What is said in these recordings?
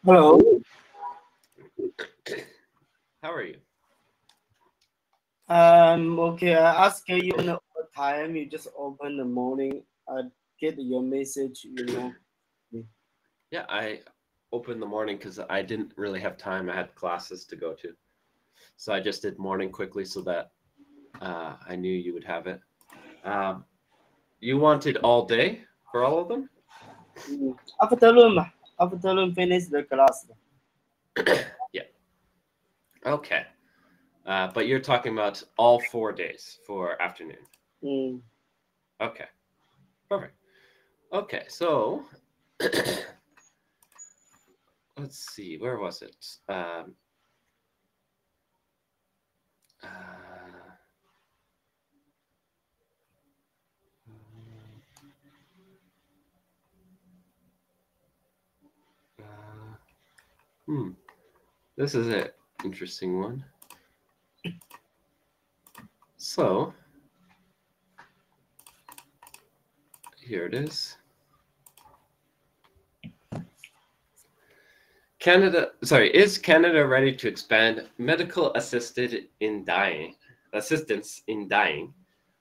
Hello. How are you? Okay. I ask you on what time you just open the morning. I get your message. Yeah, I opened the morning because I didn't really have time. I had classes to go to. So I just did morning quickly so that I knew you would have it. Um, you wanted all day for all of them? Afternoon. Afternoon finish the class. Yeah. Okay. But you're talking about all 4 days for afternoon. Mm. Okay. Perfect. Okay. So let's see. Where was it? Uh, uh, hmm. This is an interesting one. So here it is. Is Canada ready to expand medical assistance in dying?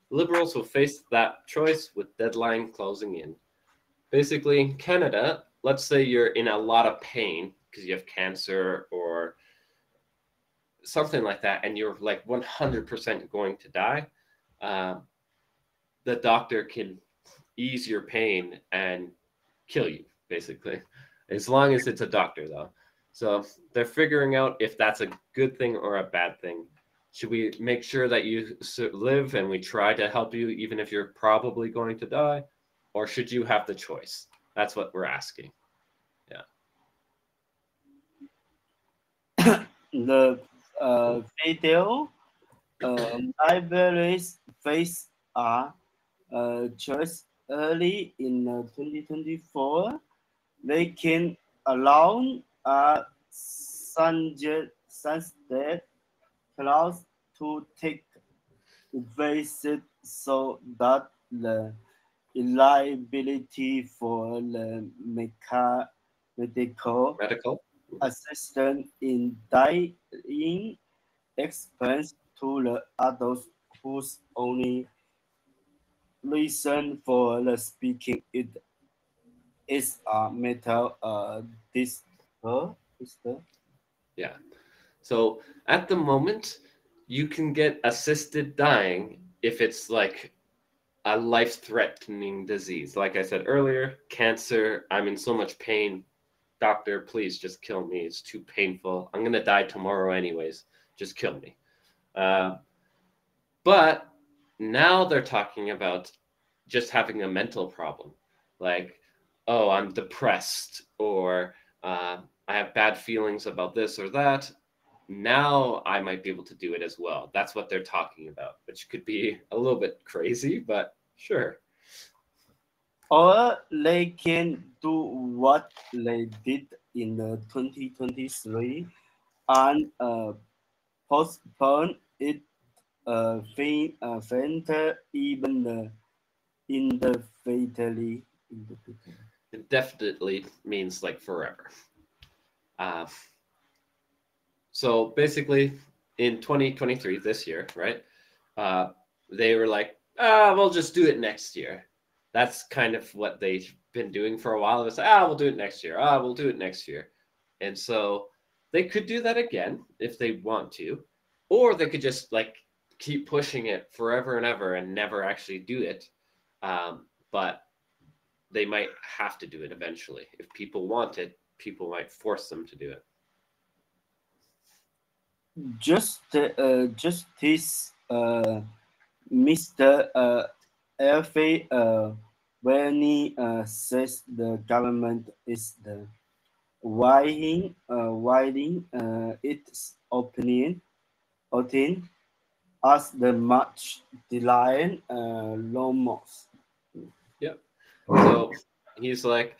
Liberals will face that choice with deadline closing in. Basically, in Canada, let's say you're in a lot of pain because you have cancer or something like that, and you're like 100% going to die. Uh, the doctor can ease your pain and kill you, basically, as long as it's a doctor, though. So they're figuring out if that's a good thing or a bad thing. Should we make sure that you live and we try to help you even if you're probably going to die? Or should you have the choice? That's what we're asking. Yeah. The video libraries face are choice early in 2024. They can allow sunset clouds to take visit so that the reliability for the medical Medical? assistant in dying expense to the adults whose only reason for the speaking it is a metal disper. Yeah. So at the moment, you can get assisted dying if it's like a life threatening disease. Like I said earlier, cancer, I'm in so much pain. Doctor, please just kill me. It's too painful. I'm going to die tomorrow, anyways. Just kill me. Uh, but now they're talking about just having a mental problem. Like, oh, I'm depressed, or I have bad feelings about this or that. Now I might be able to do it as well. That's what they're talking about, which could be a little bit crazy, but sure. Or they can do what they did in the 2023 and postpone it fainter even indefinitely. It definitely means like forever. Uh, so basically, in 2023, this year, right? Uh, they were like, we'll just do it next year. That's kind of what they've been doing for a while. It's like, we'll do it next year. We'll do it next year. And so they could do that again if they want to, or they could just like keep pushing it forever and ever and never actually do it. But they might have to do it eventually. If people want it, people might force them to do it. Justice Mr. Elfie Bernie says the government is the widening its opinion as the much delayed Lomos. Yeah. So he's like,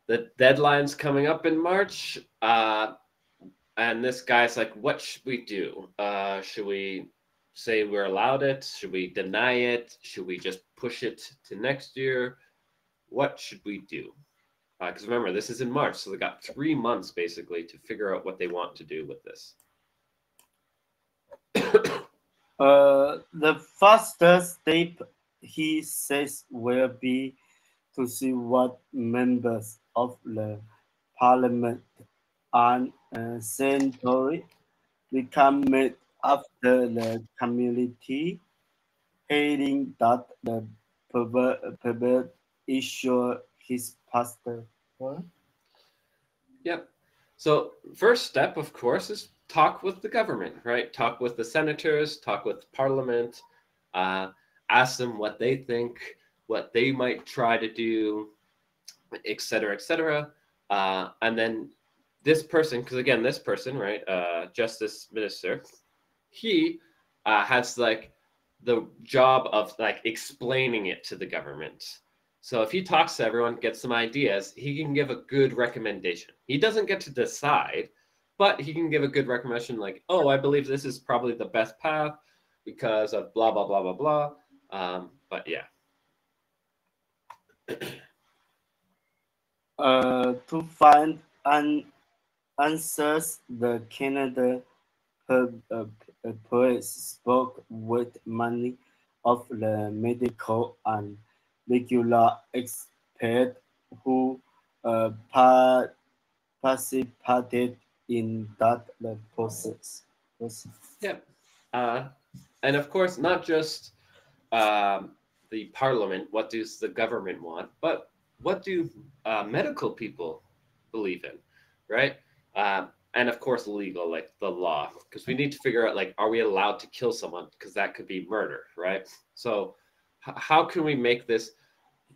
the deadline's coming up in March. And this guy's like, what should we do? Should we say we're allowed it? Should we deny it? Should we just push it to next year? What should we do? Because remember, this is in March, so they got 3 months basically to figure out what they want to do with this. The first step, he says, will be to see what members of the parliament and senatory become made after the community hearing that the pervert issue his pastor. Yep. So first step, of course, is talk with the government, right? Talk with the senators, talk with parliament, ask them what they think, what they might try to do, et cetera, et cetera. And then this person, because again, this person, right, justice minister, he has like the job of like explaining it to the government. So if he talks to everyone, gets some ideas, he can give a good recommendation. He doesn't get to decide, but he can give a good recommendation like, oh, I believe this is probably the best path because of blah, blah, blah, blah, blah. But yeah. To find answers, the Canada police spoke with many of the medical and regular experts who participated in that process. Yep. And of course, not just the parliament, what does the government want, but what do medical people believe in, right? And of course, legal, like the law, because we need to figure out, like, are we allowed to kill someone? Because that could be murder, right? So how can we make this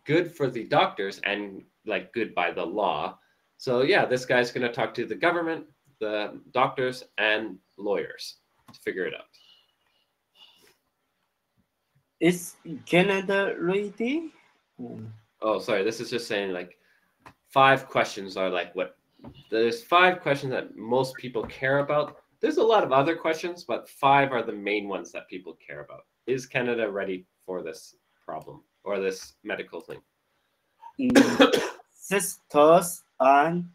good for the doctors and like good by the law? So yeah, this guy's going to talk to the government, the doctors, and lawyers to figure it out. Is Canada ready? Oh, sorry. This is just saying like 5 questions are like what there's 5 questions that most people care about. There's a lot of other questions, but 5 are the main ones that people care about. Is Canada ready for this problem or this medical thing? Sisters and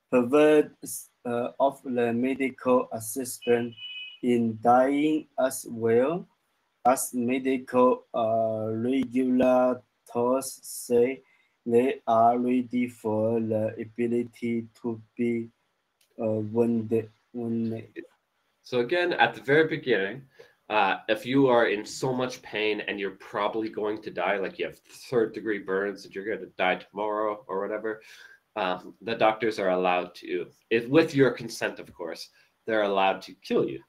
providers of the medical assistance in dying as well as medical regulators say they are ready for the ability to be wounded. So again, at the very beginning, if you are in so much pain and you're probably going to die, like you have 3rd-degree burns and you're going to die tomorrow or whatever, the doctors are allowed to, with your consent, of course, they're allowed to kill you.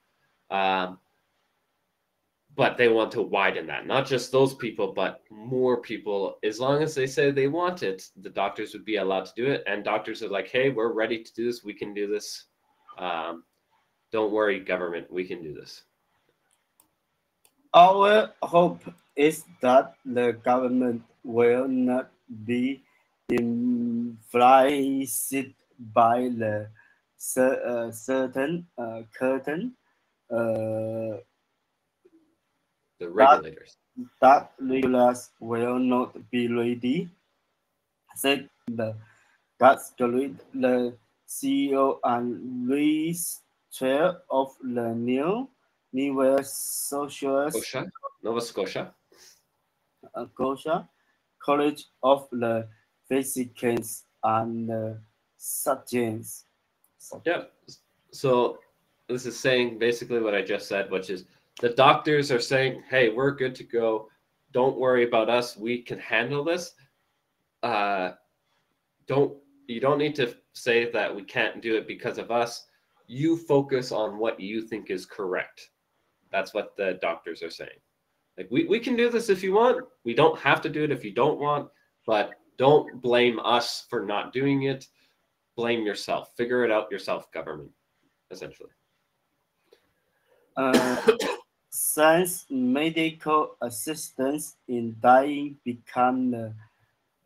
But they want to widen that, not just those people, but more people. As long as they say they want it, the doctors would be allowed to do it. And doctors are like, hey, we're ready to do this. We can do this. Don't worry, government, we can do this. Our hope is that the government will not be influenced by the certain curtain the regulators. That regulators will not be ready. Said the CEO and Louis Chair of the Nova Scotia College of the Physicians and Surgeons. Yeah. So this is saying basically what I just said, which is the doctors are saying, hey, we're good to go. Don't worry about us. We can handle this. You don't need to say that we can't do it because of us. You focus on what you think is correct. That's what the doctors are saying. Like, we can do this if you want. We don't have to do it if you don't want, but don't blame us for not doing it. Blame yourself. Figure it out yourself, government, essentially. Since medical assistance in dying became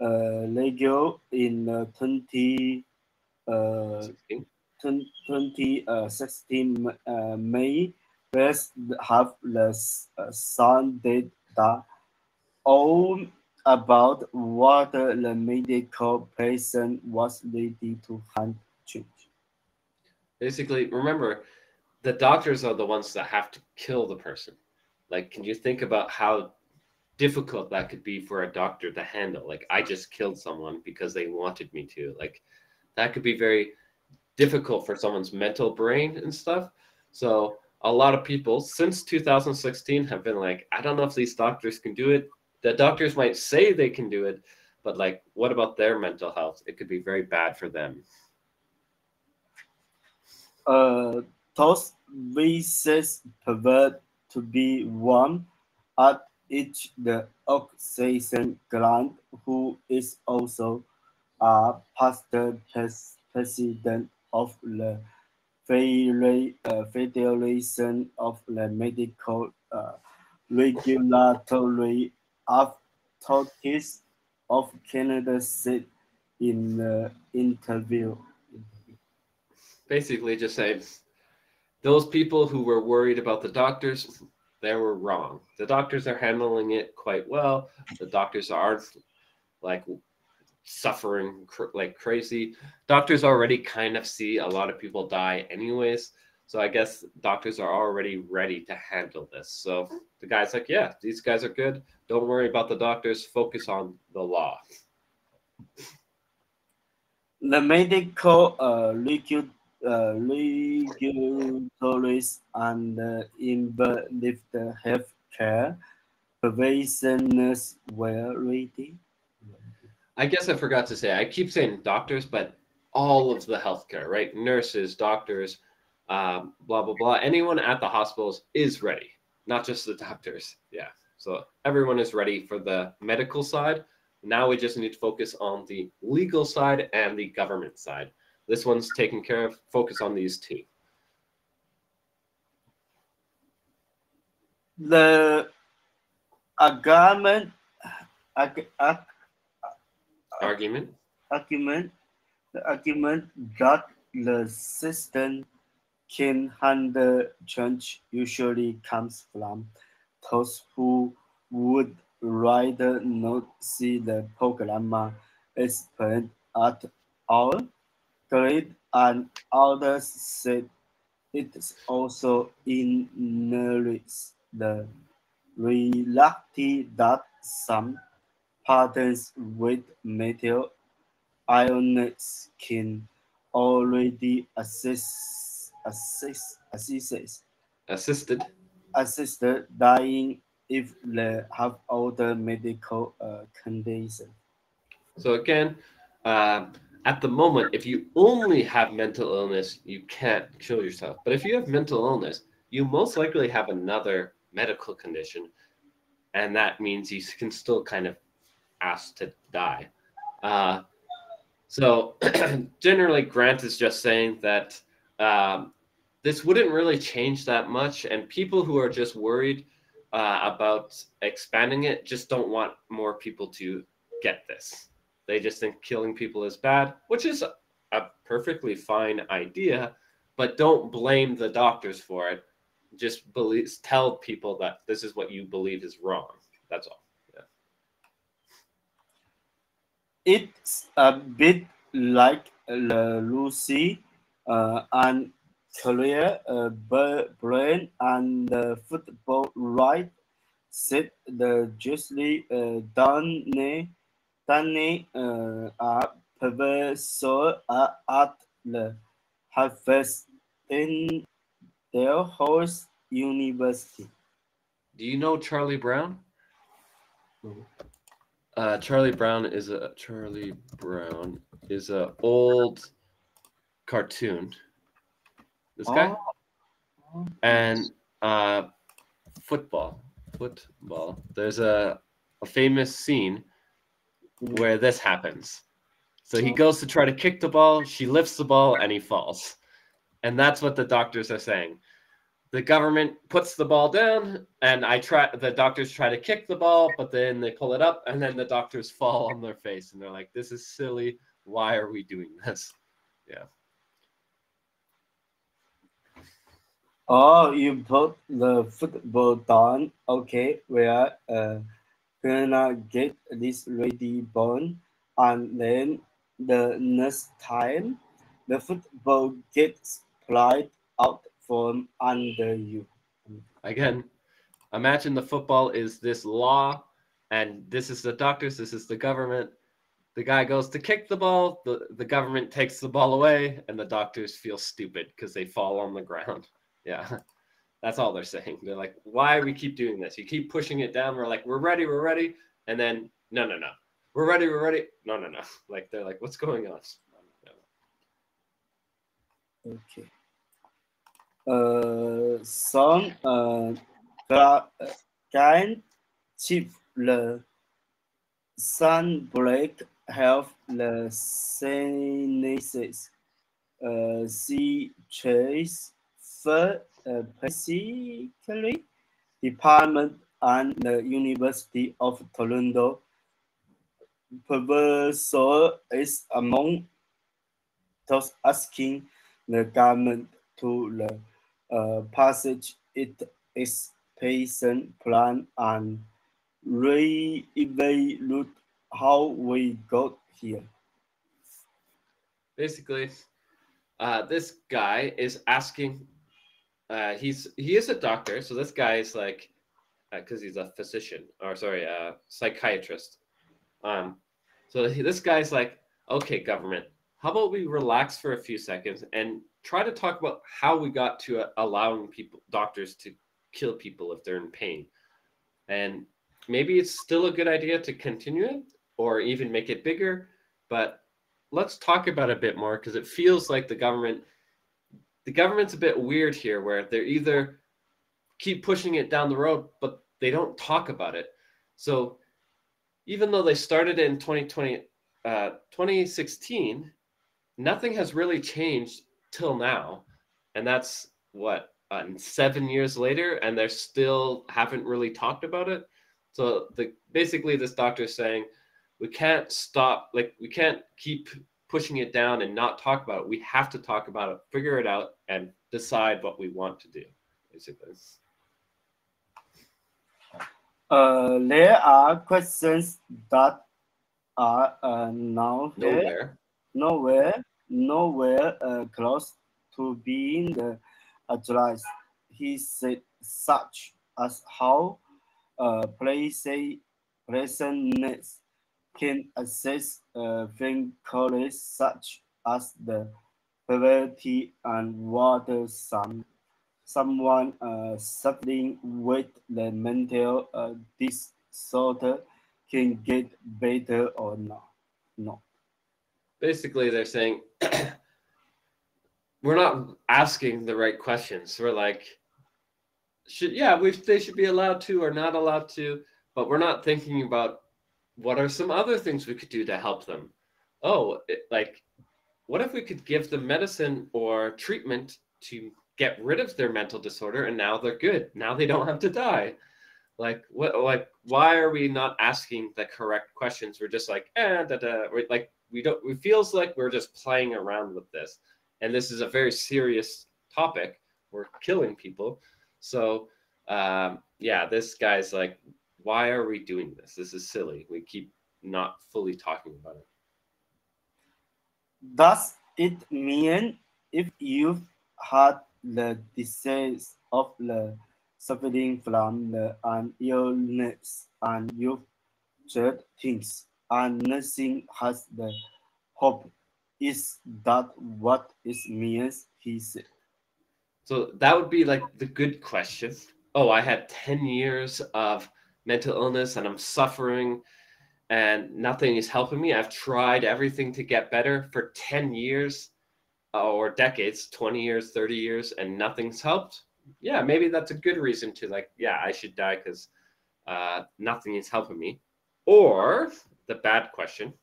legal in 2016, May West have the sounded that all about what the medical person was ready to hand change. Basically, remember, the doctors are the ones that have to kill the person. Like, can you think about how difficult that could be for a doctor to handle? Like, I just killed someone because they wanted me to. Like, that could be very difficult for someone's mental brain and stuff. So a lot of people since 2016 have been like, I don't know if these doctors can do it. The doctors might say they can do it, but like, what about their mental health? It could be very bad for them. Those visas proved to be warm at each the oxygen gland, who is also a past president of the Federation of the Medical Regulatory Authorities of Canada said in the interview. Basically, just say those people who were worried about the doctors, they were wrong. The doctors are handling it quite well. The doctors aren't like suffering like crazy. Doctors already kind of see a lot of people die anyways. So I guess doctors are already ready to handle this. So the guy's like, yeah, these guys are good. Don't worry about the doctors. Focus on the law. The medical regulatories and involved healthcare professionals were ready. I guess I forgot to say, I keep saying doctors, but all of the healthcare, right? Nurses, doctors, blah, blah, blah. Anyone at the hospitals is ready, not just the doctors. Yeah. So everyone is ready for the medical side. Now we just need to focus on the legal side and the government side. This one's taken care of. Focus on these two. The argument, Argument. argument, the argument that the system can handle change usually comes from those who would rather not see the program explained at all. Grade and others said it also inherits the reality that some patterns with metal ionics can already Assisted. assist dying if they have other medical conditions. So again, uh, at the moment, if you only have mental illness, you can't kill yourself. But if you have mental illness, you most likely have another medical condition, and that means you can still kind of ask to die. Uh, so generally, Grant is just saying that this wouldn't really change that much, and people who are just worried about expanding it just don't want more people to get this. They just think killing people is bad, which is a perfectly fine idea, but don't blame the doctors for it. Just tell people that this is what you believe is wrong. That's all. Yeah. It's a bit like Lucy and Claire Brain and the football right said the justly Danny a professor at the Harvard in Dalhousie University. Do you know Charlie Brown? Charlie Brown is a old cartoon. This guy and football. There's a famous scene where this happens. So he goes to try to kick the ball. She lifts the ball and he falls. And that's what the doctors are saying. The government puts the ball down, and the doctors try to kick the ball, but then they pull it up, and then the doctors fall on their face, and they're like, "This is silly. Why are we doing this?" Yeah. Oh, you put the football down. Okay, where gonna get this ready born, and then the next time the football gets plied out from under you. Again, imagine the football is this law, and this is the doctors, this is the government. The guy goes to kick the ball, the government takes the ball away, and the doctors feel stupid because they fall on the ground. Yeah, that's all they're saying. They're like, why we keep doing this? You keep pushing it down. We're like, we're ready. And then, no. We're ready. No. Like, they're like, what's going on? Okay. Some can keep the sunbreak help the sinuses. See trace for basically department and the University of Toronto. Professor is among those asking the government to the passage its patient plan and re-evaluate how we got here. Basically, this guy is asking. He is a doctor, so this guy is like, because he's a physician, or sorry, a psychiatrist. So this guy's like, okay, government, how about we relax for a few seconds and try to talk about how we got to allowing doctors to kill people if they're in pain, and maybe it's still a good idea to continue it or even make it bigger, but let's talk about it a bit more because it feels like the government's a bit weird here, where they're either keep pushing it down the road, but they don't talk about it. So even though they started in 2016, nothing has really changed till now. And that's what, 7 years later, and they still haven't really talked about it. So basically this doctor is saying, we can't stop, like we can't keep pushing it down and not talk about it. We have to talk about it, figure it out, and decide what we want to do, basically. There are questions that are nowhere close to being addressed. He said, such as how pleasantness can assess things such as the poverty and water someone suffering with the mental disorder can get better or not. No. Basically, they're saying we're not asking the right questions. We're like, they should be allowed to or not allowed to, but we're not thinking about what are some other things we could do to help them. What if we could give them medicine or treatment to get rid of their mental disorder, and now they're good. Now they don't have to die. Why are we not asking the correct questions? We're just like, it feels like we're just playing around with this. And this is a very serious topic. We're killing people. So, this guy's like, why are we doing this? This is silly. We keep not fully talking about it. Does it mean if you've had the disease of the suffering from an illness and you've tried things and nothing has the hope? Is that what it means? He said. So that would be like the good question. Oh, I had 10 years of mental illness and I'm suffering and nothing is helping me. I've tried everything to get better for 10 years or decades, 20 years, 30 years, and nothing's helped. Yeah, maybe that's a good reason to I should die because nothing is helping me. Or the bad question.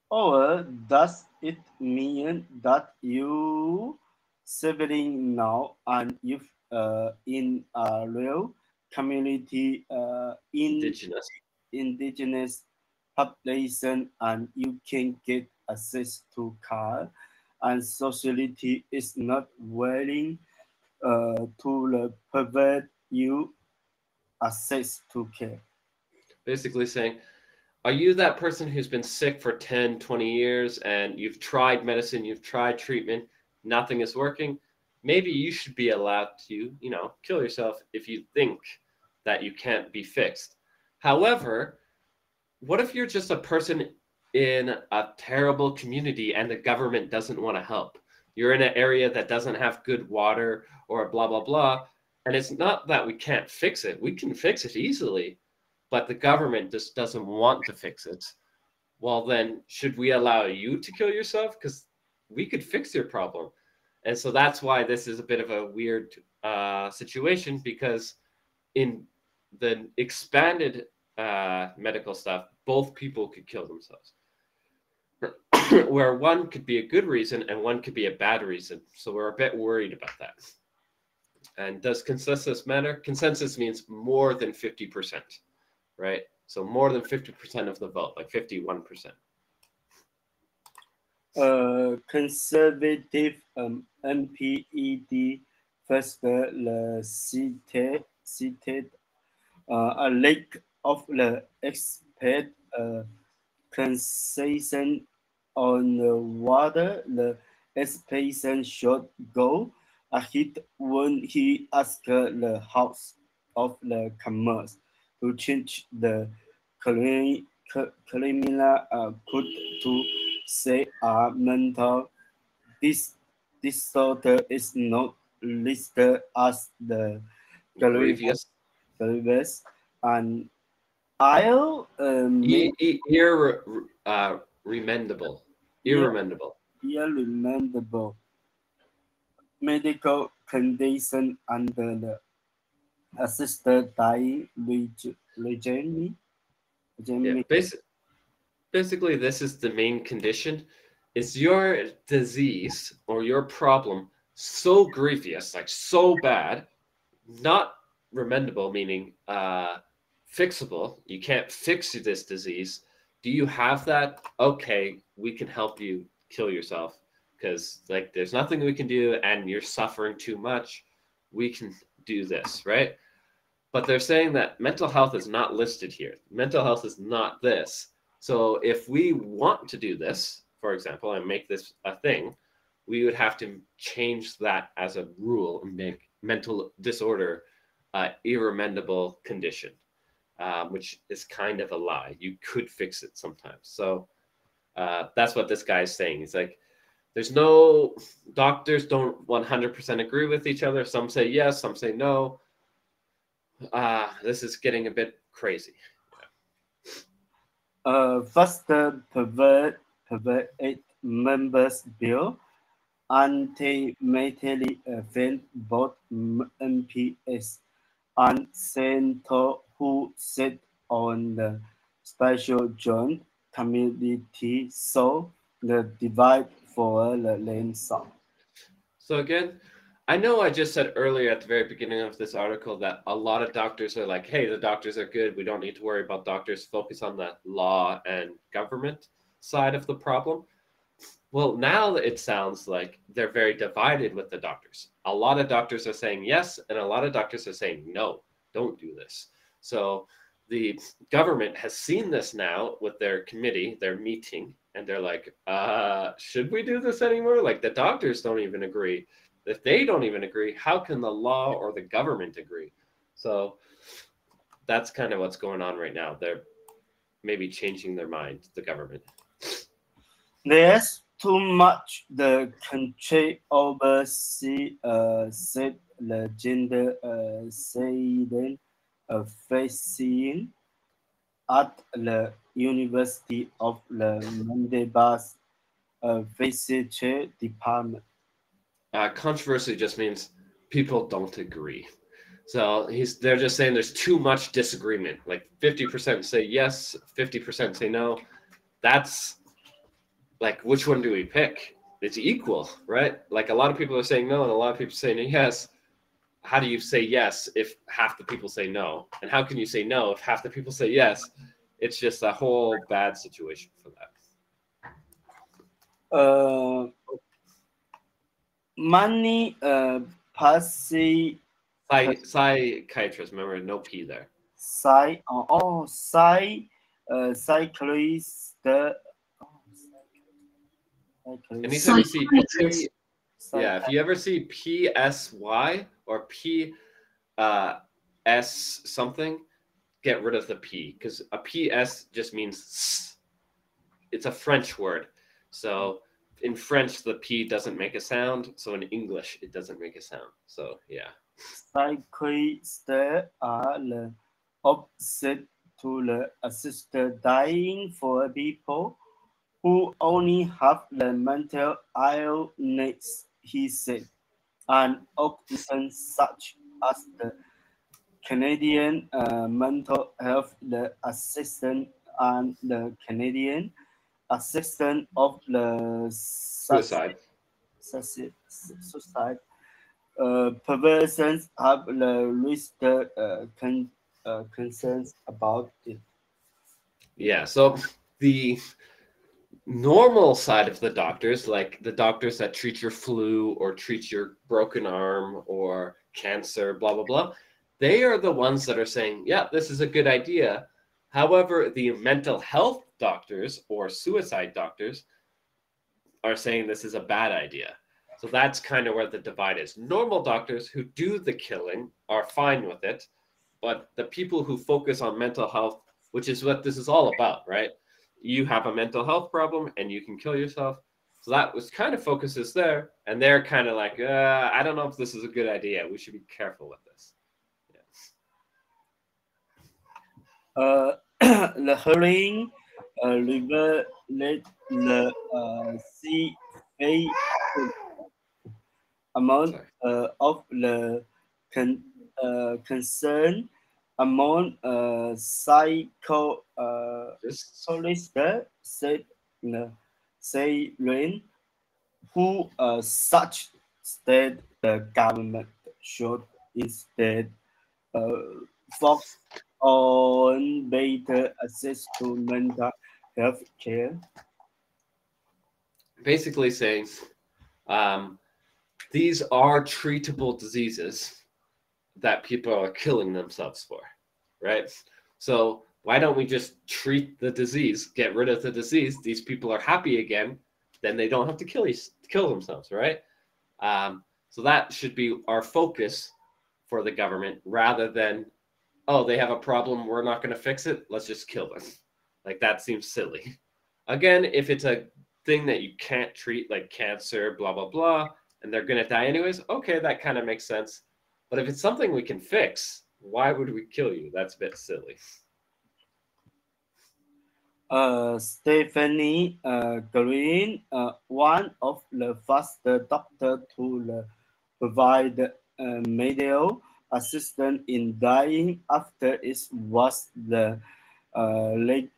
Or does it mean that you suffering now and if in a real community indigenous population and you can get access to car and society is not willing to provide you access to care? basically saying, are you that person who's been sick for 10, 20 years and you've tried medicine, you've tried treatment, nothing is working? Maybe you should be allowed to, kill yourself if you think that you can't be fixed. However, what if you're just a person in a terrible community and the government doesn't want to help? You're in an area that doesn't have good water or blah, blah, blah. And it's not that we can't fix it. We can fix it easily, but the government just doesn't want to fix it. Well, then should we allow you to kill yourself? Because we could fix your problem. And so that's why this is a bit of a weird situation, because in the expanded medical stuff, both people could kill themselves. Where one could be a good reason and one could be a bad reason. So we're a bit worried about that. And does consensus matter? Consensus means more than 50%, right? So more than 50% of the vote, like 51%. Conservative MPED first cited a lack of the expert consensus on whether the expansion should go ahead when he asked the House of the Commons to change the criminal code to say a mental disorder is not listed as the Grievous. grievous, and I'll Irremediable. irremediable medical condition under the assisted dying regime. Yeah, basically, this is the main condition. Is your disease or your problem so grievous, like so bad, not remediable, meaning fixable? You can't fix this disease. Do you have that? Okay, we can help you kill yourself because like there's nothing we can do and you're suffering too much. We can do this, right? But they're saying that mental health is not listed here. Mental health is not this. So if we want to do this, for example, and make this a thing, we would have to change that as a rule and make mental disorder irremediable condition, which is kind of a lie. You could fix it sometimes. So that's what this guy is saying. He's like, there's no, doctors don't 100% agree with each other. Some say yes, some say no. This is getting a bit crazy. First, pervert 8 members bill ultimately failed both MPs and Senator who sat on the special joint committee, so the divide for the land south. So again, I know I just said earlier at the very beginning of this article that a lot of doctors are like, hey, the doctors are good. We don't need to worry about doctors. Focus on the law and government side of the problem. Well, now it sounds like they're very divided with the doctors. A lot of doctors are saying yes, and a lot of doctors are saying no, don't do this. So the government has seen this now with their committee, their meeting, and they're like, should we do this anymore? Like the doctors don't even agree. If they don't even agree, how can the law or the government agree? So that's kind of what's going on right now. They're maybe changing their mind, the government. There's too much the country overseas, said the gender saying facing at the University of the Mandaba's physics department. Controversy just means people don't agree. So they're just saying there's too much disagreement. Like 50% say yes, 50% say no. That's like, which one do we pick? It's equal, right? Like a lot of people are saying no and a lot of people saying yes. How do you say yes if half the people say no? And how can you say no if half the people say yes? It's just a whole bad situation for that. Money passing Psychiatrist, remember, no P there. cyclist. Anytime you see Psychiatrist. P, yeah, if you ever see PSY or P S something, get rid of the P because a PS just means s. It's a French word. So in French, the P doesn't make a sound. So in English, it doesn't make a sound. So yeah. Cyclists are the opposite to the assist dying for people who only have the mental illness, he said, and organizations such as the Canadian Mental Health the Assistant and the Canadian Assistant of the Suicide. Suicide perversions have raised concerns about it. Yeah. So the normal side of the doctors, like the doctors that treat your flu or treat your broken arm or cancer, blah, blah, blah, they are the ones that are saying, yeah, this is a good idea. However, the mental health doctors or suicide doctors are saying this is a bad idea. So that's kind of where the divide is. Normal doctors who do the killing are fine with it, but the people who focus on mental health, which is what this is all about, right? You have a mental health problem and you can kill yourself. So that was kind of focuses there, and they're kind of like, I don't know if this is a good idea. We should be careful with this. The hearing river let the sea face amount Sorry. of the concern among Just psychologists said say Rain, who such that the government should instead uh, focus on better access to mental health care. basically saying um, these are treatable diseases that people are killing themselves for, right? So why don't we just treat the disease, get rid of the disease? These people are happy again, then they don't have to kill themselves, right? So that should be our focus for the government rather than, oh, they have a problem, we're not going to fix it, let's just kill them. Like that seems silly. Again, if it's a thing that you can't treat, like cancer, blah, blah, blah, and they're going to die anyways, okay, that kind of makes sense. But if it's something we can fix, why would we kill you? That's a bit silly. Stephanie Green, one of the first doctor to provide medical assistance in dying after it was the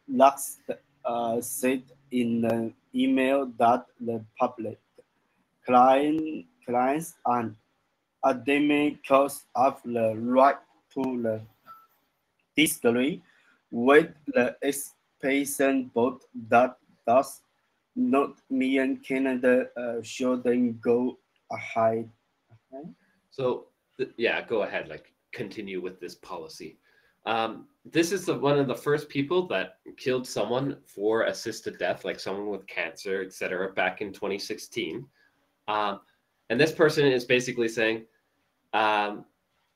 last said in an email that the public clients and academics have the right to the disagree with the expression, but that does not mean Canada shouldn't go ahead. So, yeah, go ahead, like continue with this policy. This is one of the first people that killed someone for assisted death, like someone with cancer, etc., back in 2016. And this person is basically saying,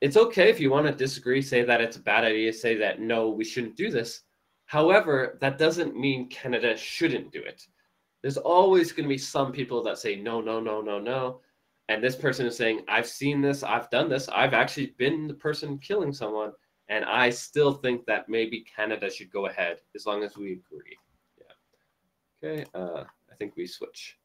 it's okay if you want to disagree, say that it's a bad idea, say that no, we shouldn't do this. However, that doesn't mean Canada shouldn't do it. There's always going to be some people that say no, no, no, no, no. And this person is saying, I've seen this, I've done this, I've actually been the person killing someone, and I still think that maybe Canada should go ahead as long as we agree. Yeah. Okay, I think we switch.